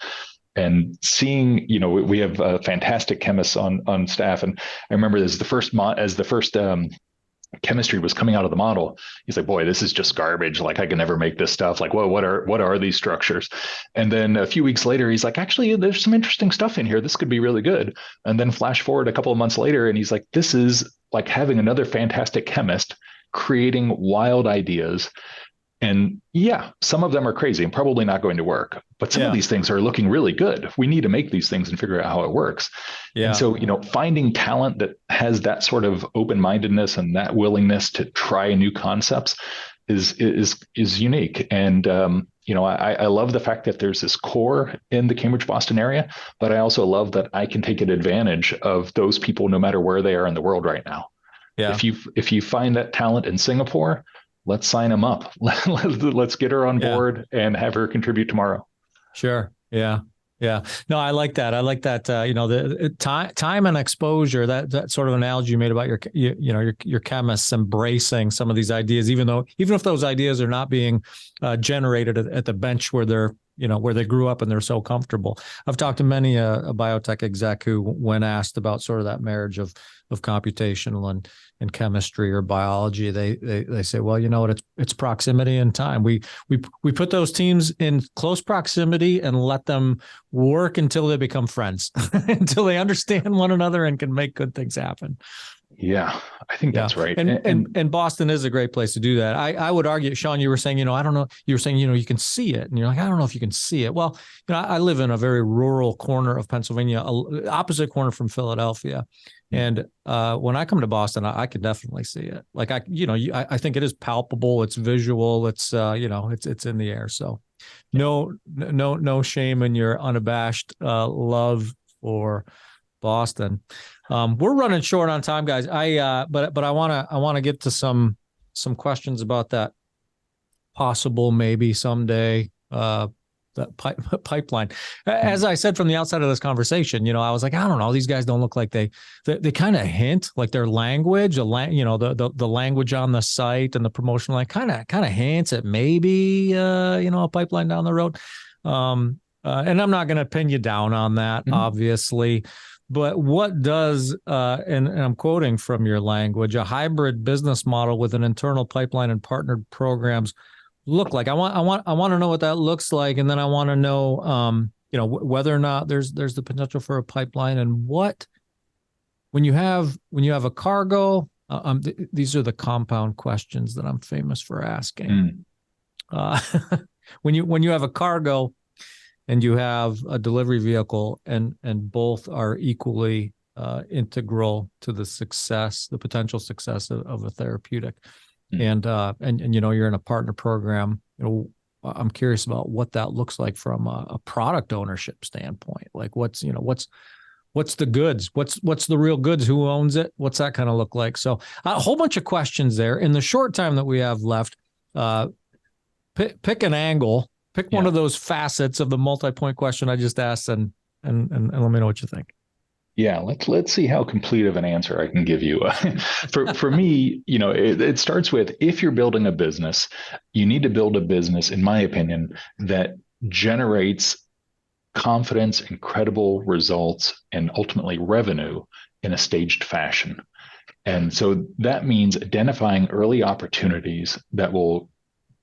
Speaker 2: And seeing, we have fantastic chemists on staff. And I remember as the first chemistry was coming out of the model. He's like, boy, this is just garbage. Like, I can never make this stuff. Like, what are these structures? And then a few weeks later, he's like, actually, there's some interesting stuff in here. This could be really good. And then flash forward a couple of months later, and he's like, this is like having another fantastic chemist creating wild ideas. And yeah, some of them are crazy and probably not going to work, but some of these things are looking really good. We need to make these things and figure out how it works. And so, finding talent that has that sort of open-mindedness and that willingness to try new concepts is unique. And, I love the fact that there's this core in the Cambridge, Boston area, but I also love that I can take advantage of those people no matter where they are in the world right now. Yeah. If you find that talent in Singapore, let's sign them up. Let's get her on board and have her contribute tomorrow.
Speaker 1: Sure. Yeah. Yeah. No, I like that. The time and exposure, that sort of analogy you made about your chemists embracing some of these ideas, even if those ideas are not being generated at the bench where they're, where they grew up and they're so comfortable. I've talked to many a biotech exec who, when asked about sort of that marriage of computational and chemistry or biology, they say, well, you know what, it's proximity and time. We put those teams in close proximity and let them work until they become friends, until they understand one another and can make good things happen.
Speaker 2: Yeah, I think that's right.
Speaker 1: And Boston is a great place to do that. I would argue, Shawn, you were saying, I don't know, you were saying, you can see it. And you're like, I don't know if you can see it. Well, I live in a very rural corner of Pennsylvania, opposite corner from Philadelphia. And when I come to Boston, I can definitely see it. Like I think it is palpable. It's visual. It's it's in the air. So no shame in your unabashed love for Boston. We're running short on time, guys. But I want to get to some questions about that possible maybe someday that pipeline. As I said from the outside of this conversation, I was like, I don't know, these guys don't look like they kind of hint, like their language, the language on the site and the promotional line kind of hints at maybe a pipeline down the road. And I'm not going to pin you down on that, obviously. But what does, and I'm quoting from your language, a hybrid business model with an internal pipeline and partnered programs look like? I want to know what that looks like, and then I want to know, whether or not there's the potential for a pipeline, and what when you have a cargo. These are the compound questions that I'm famous for asking. When you have a cargo and you have a delivery vehicle, and both are equally integral to the potential success of a therapeutic, and you're in a partner program. I'm curious about what that looks like from a product ownership standpoint. Like what's the goods? What's the real goods? Who owns it? What's that kind of look like? So a whole bunch of questions there. In the short time that we have left, pick an angle. Pick one of those facets of the multi-point question I just asked, and let me know what you think.
Speaker 2: Yeah, let's see how complete of an answer I can give you. For me, it starts with, if you're building a business, you need to build a business, in my opinion, that generates confidence, incredible results, and ultimately revenue in a staged fashion. And so that means identifying early opportunities that will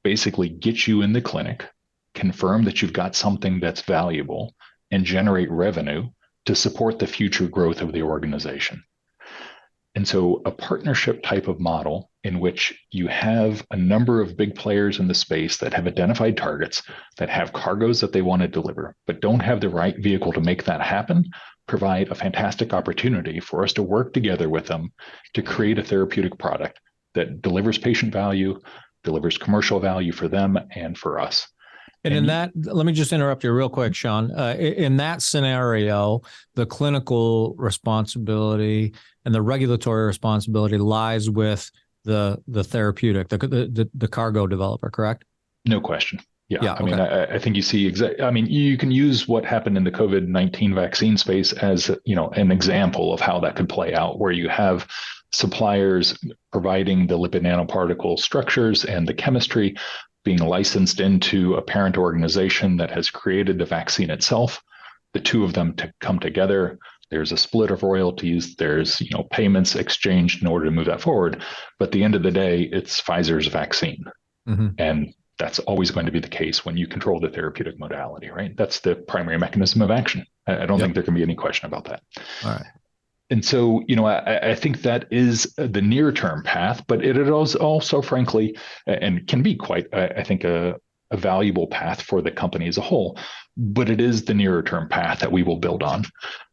Speaker 2: basically get you in the clinic, confirm that you've got something that's valuable, and generate revenue to support the future growth of the organization. And so a partnership type of model in which you have a number of big players in the space that have identified targets, that have cargoes that they want to deliver, but don't have the right vehicle to make that happen, provide a fantastic opportunity for us to work together with them to create a therapeutic product that delivers patient value, delivers commercial value for them and for us.
Speaker 1: And let me just interrupt you real quick, Shawn. In that scenario, the clinical responsibility and the regulatory responsibility lies with the therapeutic, the cargo developer, correct?
Speaker 2: No question. Yeah.
Speaker 1: Okay.
Speaker 2: I think you see you can use what happened in the COVID-19 vaccine space as, an example of how that could play out, where you have suppliers providing the lipid nanoparticle structures and the chemistry, being licensed into a parent organization that has created the vaccine itself, the two of them to come together, There's a split of royalties. There's payments exchanged in order to move that forward. But at the end of the day, it's Pfizer's vaccine, and that's always going to be the case when you control the therapeutic modality, right? That's the primary mechanism of action. I don't think there can be any question about that.
Speaker 1: All right.
Speaker 2: And so, I think that is the near-term path, but it is also, frankly, and can be quite, I think, a valuable path for the company as a whole, but it is the nearer-term path that we will build on.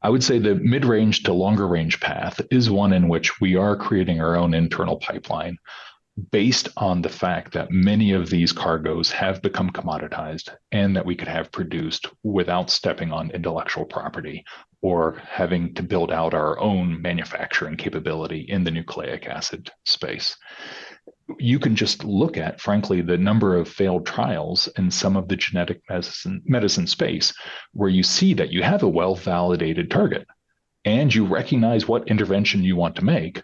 Speaker 2: I would say the mid-range to longer-range path is one in which we are creating our own internal pipeline based on the fact that many of these cargoes have become commoditized and that we could have produced without stepping on intellectual property or having to build out our own manufacturing capability in the nucleic acid space. You can just look at, frankly, the number of failed trials in some of the genetic medicine space where you see that you have a well-validated target and you recognize what intervention you want to make.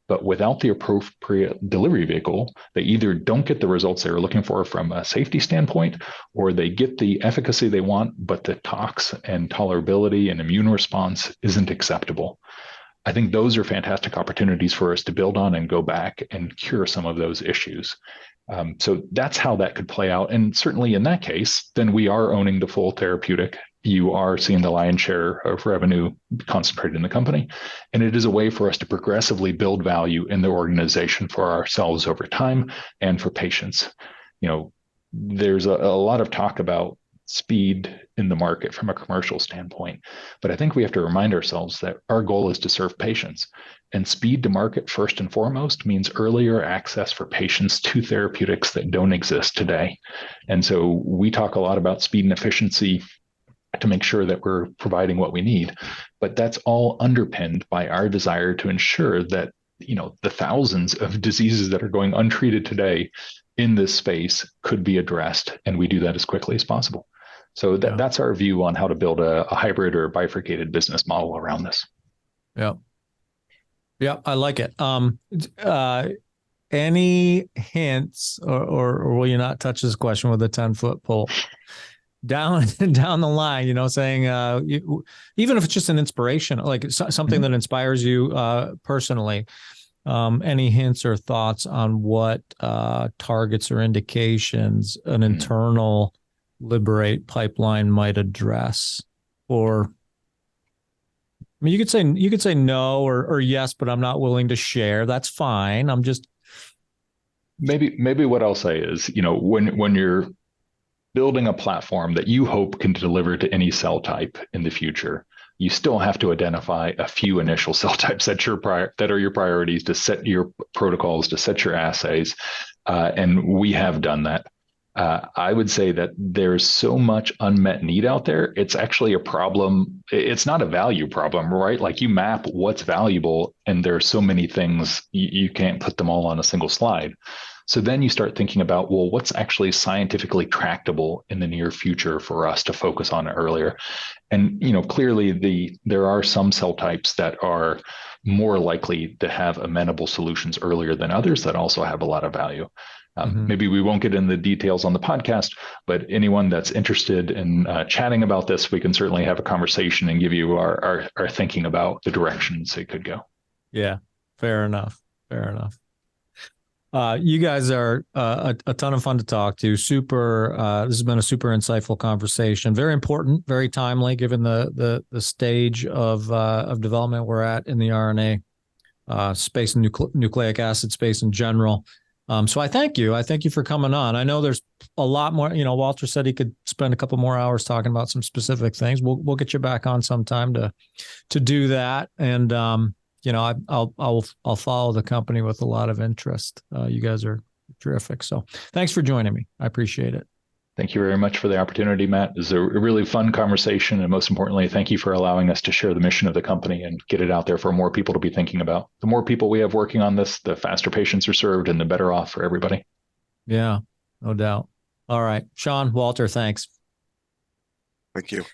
Speaker 2: But without the appropriate delivery vehicle, they either don't get the results they're looking for from a safety standpoint, or they get the efficacy they want, but the tox and tolerability and immune response isn't acceptable. I think those are fantastic opportunities for us to build on and go back and cure some of those issues. So that's how that could play out. And certainly in that case, then we are owning the full therapeutic. You are seeing the lion's share of revenue concentrated in the company. And it is a way for us to progressively build value in the organization for ourselves over time and for patients. There's a lot of talk about speed in the market from a commercial standpoint, but I think we have to remind ourselves that our goal is to serve patients, and speed to market first and foremost means earlier access for patients to therapeutics that don't exist today. And so we talk a lot about speed and efficiency to make sure that we're providing what we need, but that's all underpinned by our desire to ensure that the thousands of diseases that are going untreated today in this space could be addressed, and we do that as quickly as possible. So that's our view on how to build a hybrid or a bifurcated business model around this.
Speaker 1: Yeah, I like it. Any hints, or will you not touch this question with a 10-foot pole? Down the line, saying even if it's just an inspiration, like something that inspires you personally, any hints or thoughts on what targets or indications an internal Liberate pipeline might address? Or, I mean, you could say no or yes, but I'm not willing to share. That's fine. I'm just
Speaker 2: maybe what I'll say is, when you're building a platform that you hope can deliver to any cell type in the future, you still have to identify a few initial cell types that are your priorities, to set your protocols, to set your assays. And we have done that. I would say that there's so much unmet need out there. It's actually a problem. It's not a value problem, right? Like, you map what's valuable, and there are so many things, you can't put them all on a single slide. So then you start thinking about, well, what's actually scientifically tractable in the near future for us to focus on earlier? And, clearly there are some cell types that are more likely to have amenable solutions earlier than others that also have a lot of value. Maybe we won't get into the details on the podcast, but anyone that's interested in chatting about this, we can certainly have a conversation and give you our thinking about the directions it could go.
Speaker 1: Yeah, fair enough. You guys are a ton of fun to talk to. Super. This has been a super insightful conversation. Very important, very timely, given the stage of development we're at in the RNA space and nucleic acid space in general. So I thank you. I thank you for coming on. I know there's a lot more. Walter said he could spend a couple more hours talking about some specific things. We'll get you back on sometime to do that. And I'll follow the company with a lot of interest. You guys are terrific. So thanks for joining me. I appreciate it.
Speaker 2: Thank you very much for the opportunity, Matt. It was a really fun conversation. And most importantly, thank you for allowing us to share the mission of the company and get it out there for more people to be thinking about. The more people we have working on this, the faster patients are served and the better off for everybody.
Speaker 1: Yeah, no doubt. All right. Shawn, Walter, thanks.
Speaker 3: Thank you.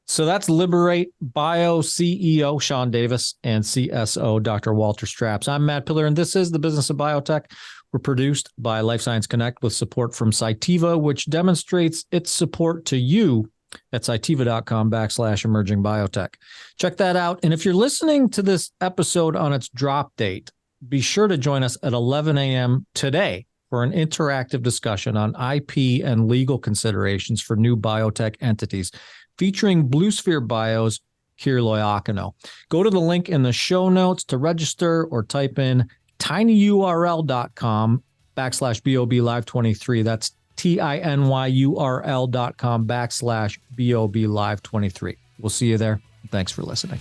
Speaker 1: So that's Liberate Bio CEO Shawn Davis and CSO Dr. Walter Straps. I'm Matt Pillar, and this is the Business of Biotech. We're produced by Life Science Connect with support from Cytiva, which demonstrates its support to you at Cytiva.com/emerging biotech. Check that out. And if you're listening to this episode on its drop date, be sure to join us at 11 a.m. today for an interactive discussion on IP and legal considerations for new biotech entities, featuring Blue Sphere Bio's Kirloy Akino. Go to the link in the show notes to register or type in tinyurl.com/BOBLive23. That's tinyurl.com/BOBLive23. We'll see you there. Thanks for listening.